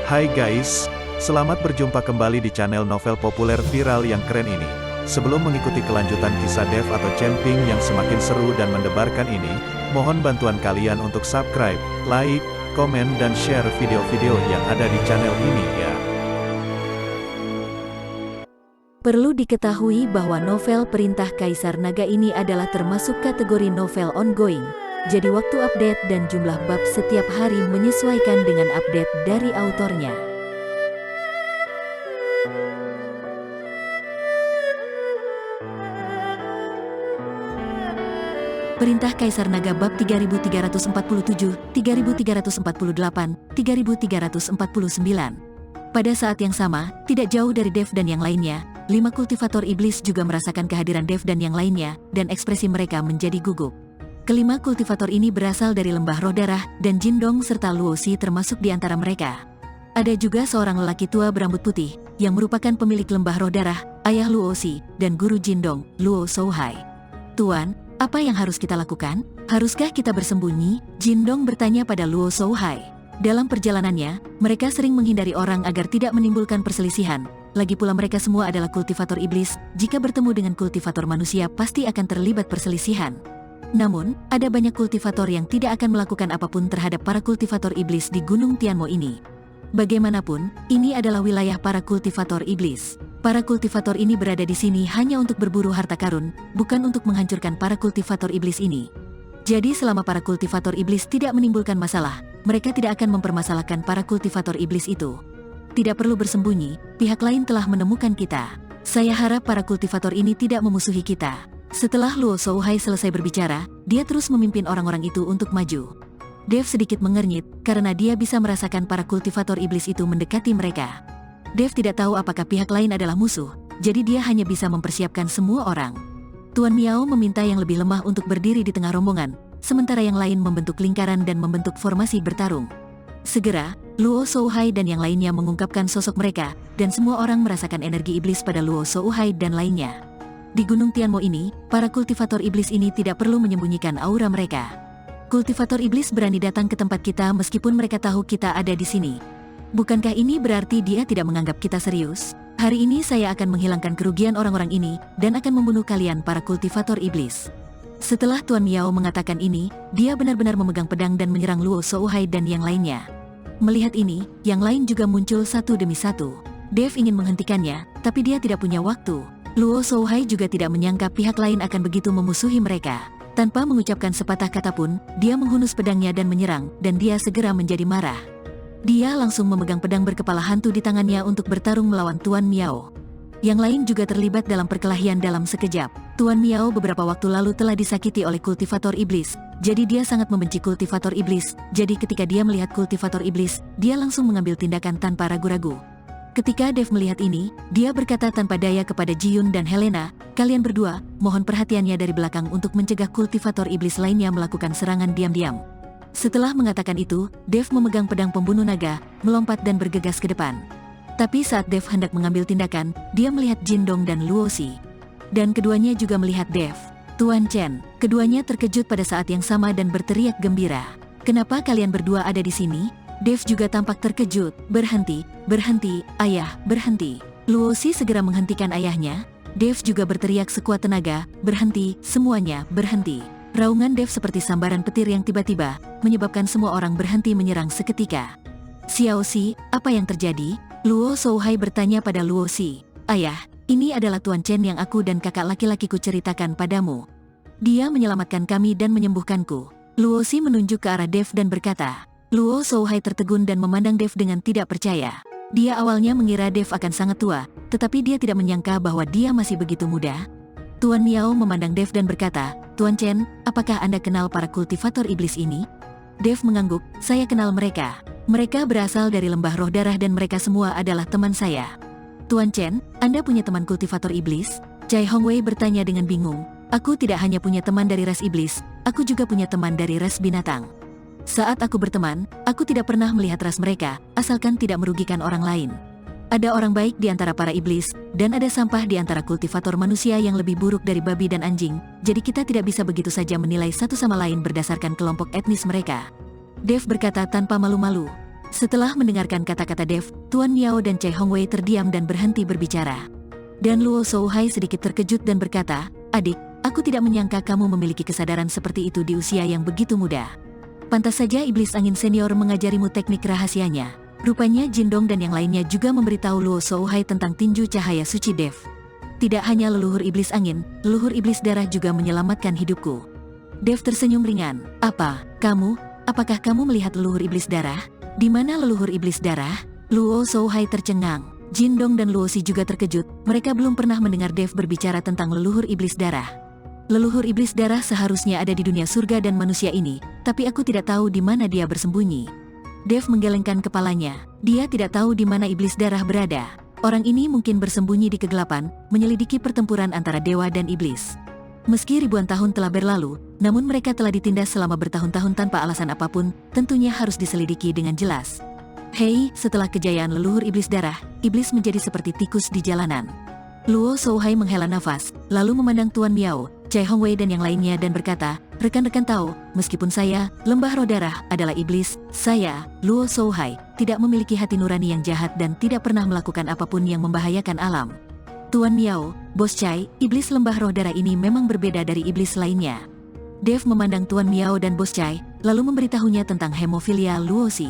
Hai guys, selamat berjumpa kembali di channel novel populer viral yang keren ini. Sebelum mengikuti kelanjutan kisah Dev atau Chen-Ping yang semakin seru dan mendebarkan ini, mohon bantuan kalian untuk subscribe, like, komen dan share video-video yang ada di channel ini ya. Perlu diketahui bahwa novel Perintah Kaisar Naga ini adalah termasuk kategori novel ongoing. Jadi waktu update dan jumlah bab setiap hari menyesuaikan dengan update dari autornya. Perintah Kaisar Naga bab 3347, 3348, 3349. Pada saat yang sama, tidak jauh dari Dev dan yang lainnya, 5 kultivator iblis juga merasakan kehadiran Dev dan yang lainnya, dan ekspresi mereka menjadi gugup. Kelima kultivator ini berasal dari lembah roh darah, dan Jindong serta Luosi termasuk di antara mereka. Ada juga seorang lelaki tua berambut putih, yang merupakan pemilik lembah roh darah, ayah Luosi, dan guru Jindong, Luo Shouhai. Tuan, apa yang harus kita lakukan? Haruskah kita bersembunyi? Jindong bertanya pada Luo Shouhai. Dalam perjalanannya, mereka sering menghindari orang agar tidak menimbulkan perselisihan. Lagi pula mereka semua adalah kultivator iblis, jika bertemu dengan kultivator manusia pasti akan terlibat perselisihan. Namun, ada banyak kultivator yang tidak akan melakukan apapun terhadap para kultivator iblis di Gunung Tianmo ini. Bagaimanapun, ini adalah wilayah para kultivator iblis. Para kultivator ini berada di sini hanya untuk berburu harta karun, bukan untuk menghancurkan para kultivator iblis ini. Jadi selama para kultivator iblis tidak menimbulkan masalah, mereka tidak akan mempermasalahkan para kultivator iblis itu. Tidak perlu bersembunyi, pihak lain telah menemukan kita. Saya harap para kultivator ini tidak memusuhi kita. Setelah Luo Shouhai selesai berbicara, dia terus memimpin orang-orang itu untuk maju. Dev sedikit mengernyit, karena dia bisa merasakan para kultivator iblis itu mendekati mereka. Dev tidak tahu apakah pihak lain adalah musuh, jadi dia hanya bisa mempersiapkan semua orang. Tuan Miao meminta yang lebih lemah untuk berdiri di tengah rombongan, sementara yang lain membentuk lingkaran dan membentuk formasi bertarung. Segera, Luo Shouhai dan yang lainnya mengungkapkan sosok mereka, dan semua orang merasakan energi iblis pada Luo Shouhai dan lainnya. Di Gunung Tianmo ini, para kultivator iblis ini tidak perlu menyembunyikan aura mereka. Kultivator iblis berani datang ke tempat kita meskipun mereka tahu kita ada di sini. Bukankah ini berarti dia tidak menganggap kita serius? Hari ini saya akan menghilangkan kerugian orang-orang ini, dan akan membunuh kalian para kultivator iblis. Setelah Tuan Miao mengatakan ini, dia benar-benar memegang pedang dan menyerang Luo Shouhai dan yang lainnya. Melihat ini, yang lain juga muncul satu demi satu. Dev ingin menghentikannya, tapi dia tidak punya waktu. Luo Shouhai juga tidak menyangka pihak lain akan begitu memusuhi mereka. Tanpa mengucapkan sepatah kata pun, dia menghunus pedangnya dan menyerang, dan dia segera menjadi marah. Dia langsung memegang pedang berkepala hantu di tangannya untuk bertarung melawan Tuan Miao. Yang lain juga terlibat dalam perkelahian dalam sekejap. Tuan Miao beberapa waktu lalu telah disakiti oleh kultivator iblis, jadi dia sangat membenci kultivator iblis. Jadi ketika dia melihat kultivator iblis, dia langsung mengambil tindakan tanpa ragu-ragu. Ketika Dev melihat ini, dia berkata tanpa daya kepada Ji-Yun dan Helena, "Kalian berdua, mohon perhatiannya dari belakang untuk mencegah kultivator iblis lainnya melakukan serangan diam-diam." Setelah mengatakan itu, Dev memegang pedang pembunuh naga, melompat dan bergegas ke depan. Tapi saat Dev hendak mengambil tindakan, dia melihat Jindong dan Luosi. Dan keduanya juga melihat Dev. Tuan Chen, keduanya terkejut pada saat yang sama dan berteriak gembira. "Kenapa kalian berdua ada di sini?" Dev juga tampak terkejut. "Berhenti, berhenti, ayah, berhenti." Luosi segera menghentikan ayahnya. Dev juga berteriak sekuat tenaga, "Berhenti, semuanya, berhenti." Raungan Dev seperti sambaran petir yang tiba-tiba, menyebabkan semua orang berhenti menyerang seketika. "Xiaoxi, apa yang terjadi?" Luo Shouhai bertanya pada Luosi. "Ayah, ini adalah Tuan Chen yang aku dan kakak laki-lakiku ceritakan padamu. Dia menyelamatkan kami dan menyembuhkanku." Luosi menunjuk ke arah Dev dan berkata. Luo Shouhai tertegun dan memandang Dev dengan tidak percaya. Dia awalnya mengira Dev akan sangat tua, tetapi dia tidak menyangka bahwa dia masih begitu muda. Tuan Miao memandang Dev dan berkata, "Tuan Chen, apakah Anda kenal para kultivator iblis ini?" Dev mengangguk, "Saya kenal mereka. Mereka berasal dari lembah roh darah dan mereka semua adalah teman saya." "Tuan Chen, Anda punya teman kultivator iblis?" Chai Hongwei bertanya dengan bingung. "Aku tidak hanya punya teman dari ras iblis, aku juga punya teman dari ras binatang. Saat aku berteman, aku tidak pernah melihat ras mereka, asalkan tidak merugikan orang lain. Ada orang baik di antara para iblis, dan ada sampah di antara kultivator manusia yang lebih buruk dari babi dan anjing, jadi kita tidak bisa begitu saja menilai satu sama lain berdasarkan kelompok etnis mereka." Dev berkata tanpa malu-malu. Setelah mendengarkan kata-kata Dev, Tuan Miao dan Chai Hongwei terdiam dan berhenti berbicara. Dan Luo Shouhai sedikit terkejut dan berkata, "Adik, aku tidak menyangka kamu memiliki kesadaran seperti itu di usia yang begitu muda. Pantas saja iblis angin senior mengajarimu teknik rahasianya." Rupanya Jindong dan yang lainnya juga memberitahu Luo Shouhai tentang tinju cahaya suci Dev. Tidak hanya leluhur iblis angin, leluhur iblis darah juga menyelamatkan hidupku. Dev tersenyum ringan. "Apa, kamu? Apakah kamu melihat leluhur iblis darah? Di mana leluhur iblis darah?" Luo Shouhai tercengang. Jindong dan Luosi juga terkejut, mereka belum pernah mendengar Dev berbicara tentang leluhur iblis darah. Leluhur iblis darah seharusnya ada di dunia surga dan manusia ini, tapi aku tidak tahu di mana dia bersembunyi. Dev menggelengkan kepalanya, dia tidak tahu di mana iblis darah berada. Orang ini mungkin bersembunyi di kegelapan, menyelidiki pertempuran antara dewa dan iblis. Meski ribuan tahun telah berlalu, namun mereka telah ditindas selama bertahun-tahun tanpa alasan apapun, tentunya harus diselidiki dengan jelas. Hei, setelah kejayaan leluhur iblis darah, iblis menjadi seperti tikus di jalanan. Luo Shouhai menghela nafas, lalu memandang Tuan Miao, Chai Hongwei dan yang lainnya dan berkata, "Rekan-rekan tahu, meskipun saya, lembah roh darah, adalah iblis, saya, Luo Shouhai, tidak memiliki hati nurani yang jahat dan tidak pernah melakukan apapun yang membahayakan alam." Tuan Miao, Bos Chai, iblis lembah roh darah ini memang berbeda dari iblis lainnya. Dev memandang Tuan Miao dan Bos Chai, lalu memberitahunya tentang hemofilia Luosi.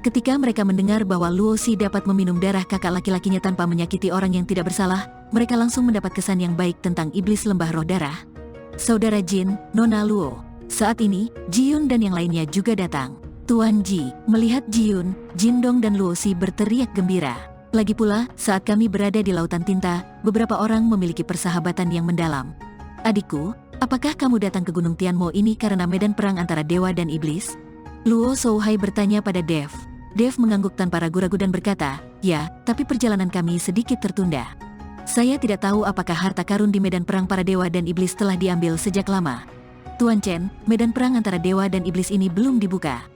Ketika mereka mendengar bahwa Luosi dapat meminum darah kakak laki-lakinya tanpa menyakiti orang yang tidak bersalah, mereka langsung mendapat kesan yang baik tentang iblis lembah roh darah. Saudara Jin, Nona Luo. Saat ini, Ji-yun dan yang lainnya juga datang. Tuan Ji, melihat Ji-yun, Jindong dan Luosi berteriak gembira. Lagi pula, saat kami berada di lautan tinta, beberapa orang memiliki persahabatan yang mendalam. Adikku, apakah kamu datang ke Gunung Tianmo ini karena medan perang antara dewa dan iblis? Luo Shouhai bertanya pada Dev. Dev mengangguk tanpa ragu-ragu dan berkata, "Ya, tapi perjalanan kami sedikit tertunda. Saya tidak tahu apakah harta karun di medan perang para dewa dan iblis telah diambil sejak lama. Tuan Chen, medan perang antara dewa dan iblis ini belum dibuka.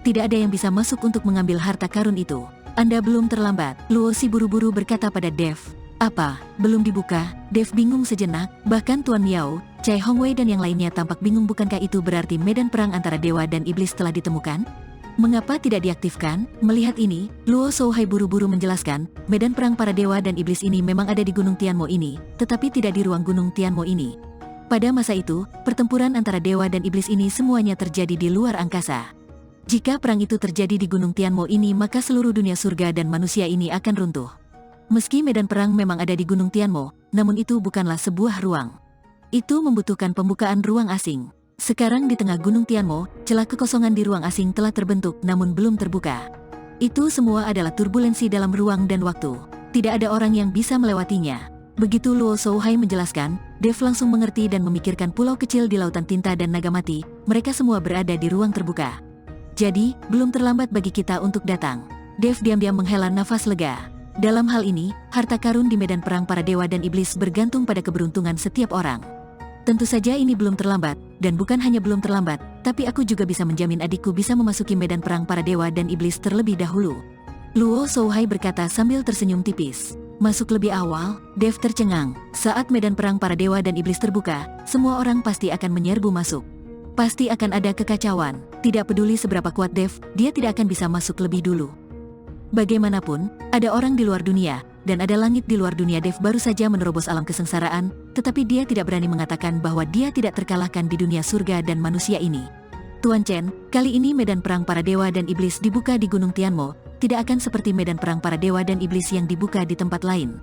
Tidak ada yang bisa masuk untuk mengambil harta karun itu. Anda belum terlambat." Luosi buru-buru berkata pada Dev. "Apa, belum dibuka?" Dev bingung sejenak, bahkan Tuan Miao, Chai Hongwei dan yang lainnya tampak bingung. Bukankah itu berarti medan perang antara dewa dan iblis telah ditemukan? Mengapa tidak diaktifkan? Melihat ini, Luo Shouhai buru-buru menjelaskan, medan perang para dewa dan iblis ini memang ada di Gunung Tianmo ini, tetapi tidak di ruang Gunung Tianmo ini. Pada masa itu, pertempuran antara dewa dan iblis ini semuanya terjadi di luar angkasa. Jika perang itu terjadi di Gunung Tianmo ini, maka seluruh dunia surga dan manusia ini akan runtuh. Meski medan perang memang ada di Gunung Tianmo, namun itu bukanlah sebuah ruang. Itu membutuhkan pembukaan ruang asing. Sekarang di tengah Gunung Tianmo, celah kekosongan di ruang asing telah terbentuk namun belum terbuka. Itu semua adalah turbulensi dalam ruang dan waktu. Tidak ada orang yang bisa melewatinya. Begitu Luo Shouhai menjelaskan, Dev langsung mengerti dan memikirkan pulau kecil di lautan tinta dan naga mati. Mereka semua berada di ruang terbuka. Jadi, belum terlambat bagi kita untuk datang. Dev diam-diam menghela nafas lega. Dalam hal ini, harta karun di medan perang para dewa dan iblis bergantung pada keberuntungan setiap orang. Tentu saja ini belum terlambat, dan bukan hanya belum terlambat, tapi aku juga bisa menjamin adikku bisa memasuki medan perang para dewa dan iblis terlebih dahulu. Luo Shouhai berkata sambil tersenyum tipis. Masuk lebih awal? Dev tercengang. Saat medan perang para dewa dan iblis terbuka, semua orang pasti akan menyerbu masuk. Pasti akan ada kekacauan. Tidak peduli seberapa kuat Dev, dia tidak akan bisa masuk lebih dulu. Bagaimanapun, ada orang di luar dunia, dan ada langit di luar dunia. Dev baru saja menerobos alam kesengsaraan, tetapi dia tidak berani mengatakan bahwa dia tidak terkalahkan di dunia surga dan manusia ini. Tuan Chen, kali ini medan perang para dewa dan iblis dibuka di Gunung Tianmo, tidak akan seperti medan perang para dewa dan iblis yang dibuka di tempat lain.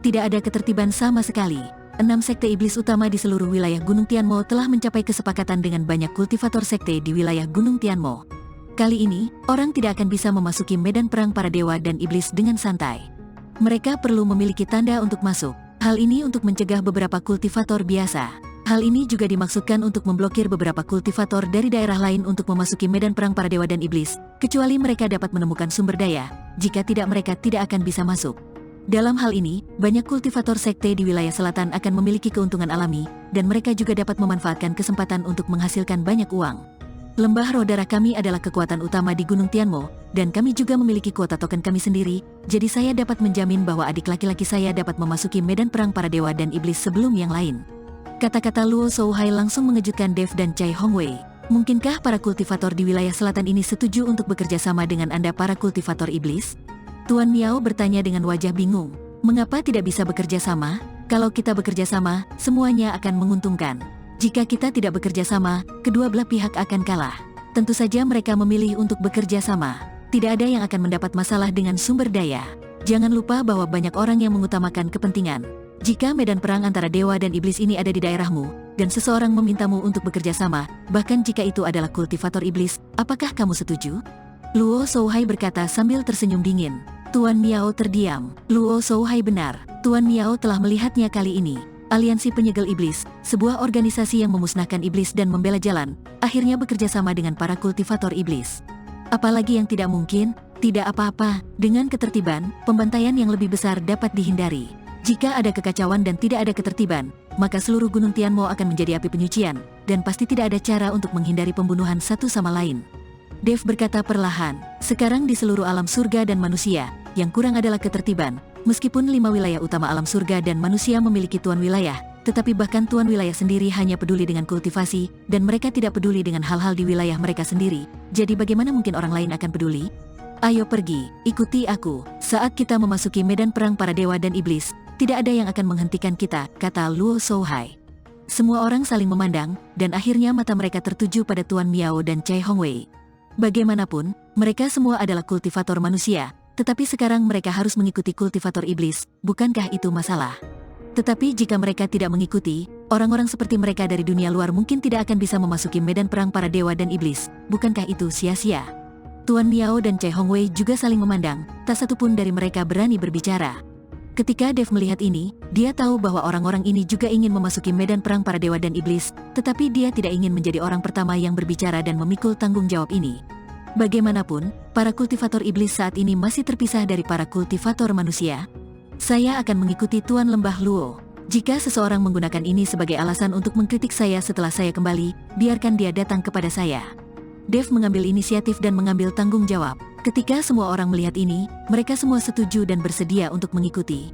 Tidak ada ketertiban sama sekali. 6 sekte iblis utama di seluruh wilayah Gunung Tianmo telah mencapai kesepakatan dengan banyak kultivator sekte di wilayah Gunung Tianmo. Kali ini, orang tidak akan bisa memasuki medan perang para dewa dan iblis dengan santai. Mereka perlu memiliki tanda untuk masuk. Hal ini untuk mencegah beberapa kultivator biasa. Hal ini juga dimaksudkan untuk memblokir beberapa kultivator dari daerah lain untuk memasuki medan perang para dewa dan iblis, kecuali mereka dapat menemukan sumber daya. Jika tidak, mereka tidak akan bisa masuk. Dalam hal ini, banyak kultivator sekte di wilayah selatan akan memiliki keuntungan alami, dan mereka juga dapat memanfaatkan kesempatan untuk menghasilkan banyak uang. Lembah roh darah kami adalah kekuatan utama di Gunung Tianmo, dan kami juga memiliki kuota token kami sendiri, jadi saya dapat menjamin bahwa adik laki-laki saya dapat memasuki medan perang para dewa dan iblis sebelum yang lain. Kata-kata Luo Shouhai langsung mengejutkan Dev dan Chai Hongwei. Mungkinkah para kultivator di wilayah selatan ini setuju untuk bekerja sama dengan Anda para kultivator iblis? Tuan Miao bertanya dengan wajah bingung. Mengapa tidak bisa bekerja sama? Kalau kita bekerja sama, semuanya akan menguntungkan. Jika kita tidak bekerja sama, kedua belah pihak akan kalah. Tentu saja mereka memilih untuk bekerja sama. Tidak ada yang akan mendapat masalah dengan sumber daya. Jangan lupa bahwa banyak orang yang mengutamakan kepentingan. Jika medan perang antara dewa dan iblis ini ada di daerahmu, dan seseorang memintamu untuk bekerja sama, bahkan jika itu adalah kultivator iblis, apakah kamu setuju? Luo Shouhai berkata sambil tersenyum dingin. Tuan Miao terdiam. Luo Shouhai benar. Tuan Miao telah melihatnya kali ini. Aliansi Penyegel Iblis, sebuah organisasi yang memusnahkan iblis dan membela jalan, akhirnya bekerja sama dengan para kultivator iblis. Apalagi yang tidak mungkin? Tidak apa-apa, dengan ketertiban, pembantaian yang lebih besar dapat dihindari. Jika ada kekacauan dan tidak ada ketertiban, maka seluruh Gunung Tianmo akan menjadi api penyucian, dan pasti tidak ada cara untuk menghindari pembunuhan satu sama lain. Dev berkata perlahan, sekarang di seluruh alam surga dan manusia, yang kurang adalah ketertiban. Meskipun 5 wilayah utama alam surga dan manusia memiliki tuan wilayah, tetapi bahkan tuan wilayah sendiri hanya peduli dengan kultivasi, dan mereka tidak peduli dengan hal-hal di wilayah mereka sendiri. Jadi bagaimana mungkin orang lain akan peduli? Ayo pergi, ikuti aku. Saat kita memasuki medan perang para dewa dan iblis, tidak ada yang akan menghentikan kita, kata Luo Shouhai. Semua orang saling memandang, dan akhirnya mata mereka tertuju pada Tuan Miao dan Cai Hongwei. Bagaimanapun, mereka semua adalah kultivator manusia, tetapi sekarang mereka harus mengikuti kultivator iblis, bukankah itu masalah? Tetapi jika mereka tidak mengikuti, orang-orang seperti mereka dari dunia luar mungkin tidak akan bisa memasuki medan perang para dewa dan iblis, bukankah itu sia-sia? Tuan Miao dan Cai Hongwei juga saling memandang, tak satu pun dari mereka berani berbicara. Ketika Dev melihat ini, dia tahu bahwa orang-orang ini juga ingin memasuki medan perang para dewa dan iblis, tetapi dia tidak ingin menjadi orang pertama yang berbicara dan memikul tanggung jawab ini. Bagaimanapun, para kultivator iblis saat ini masih terpisah dari para kultivator manusia. Saya akan mengikuti Tuan Lembah Luo. Jika seseorang menggunakan ini sebagai alasan untuk mengkritik saya setelah saya kembali, biarkan dia datang kepada saya. Dev mengambil inisiatif dan mengambil tanggung jawab. Ketika semua orang melihat ini, mereka semua setuju dan bersedia untuk mengikuti.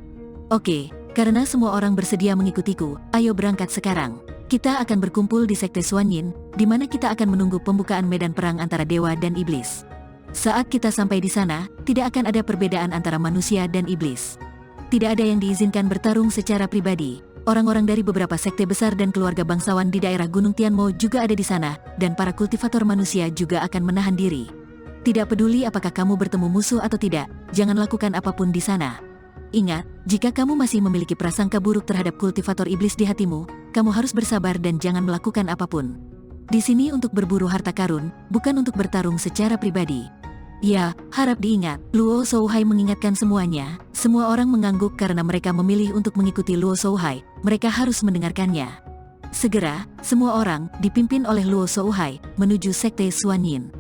Oke, karena semua orang bersedia mengikutiku, ayo berangkat sekarang. Kita akan berkumpul di Sekte Xuanyin, di mana kita akan menunggu pembukaan medan perang antara dewa dan iblis. Saat kita sampai di sana, tidak akan ada perbedaan antara manusia dan iblis. Tidak ada yang diizinkan bertarung secara pribadi. Orang-orang dari beberapa sekte besar dan keluarga bangsawan di daerah Gunung Tianmo juga ada di sana, dan para kultivator manusia juga akan menahan diri. Tidak peduli apakah kamu bertemu musuh atau tidak, jangan lakukan apapun di sana. Ingat, jika kamu masih memiliki prasangka buruk terhadap kultivator iblis di hatimu, kamu harus bersabar dan jangan melakukan apapun. Di sini untuk berburu harta karun, bukan untuk bertarung secara pribadi. Ya, harap diingat, Luo Shouhai mengingatkan semuanya. Semua orang mengangguk karena mereka memilih untuk mengikuti Luo Shouhai, mereka harus mendengarkannya. Segera, semua orang, dipimpin oleh Luo Shouhai, menuju Sekte Xuanyin.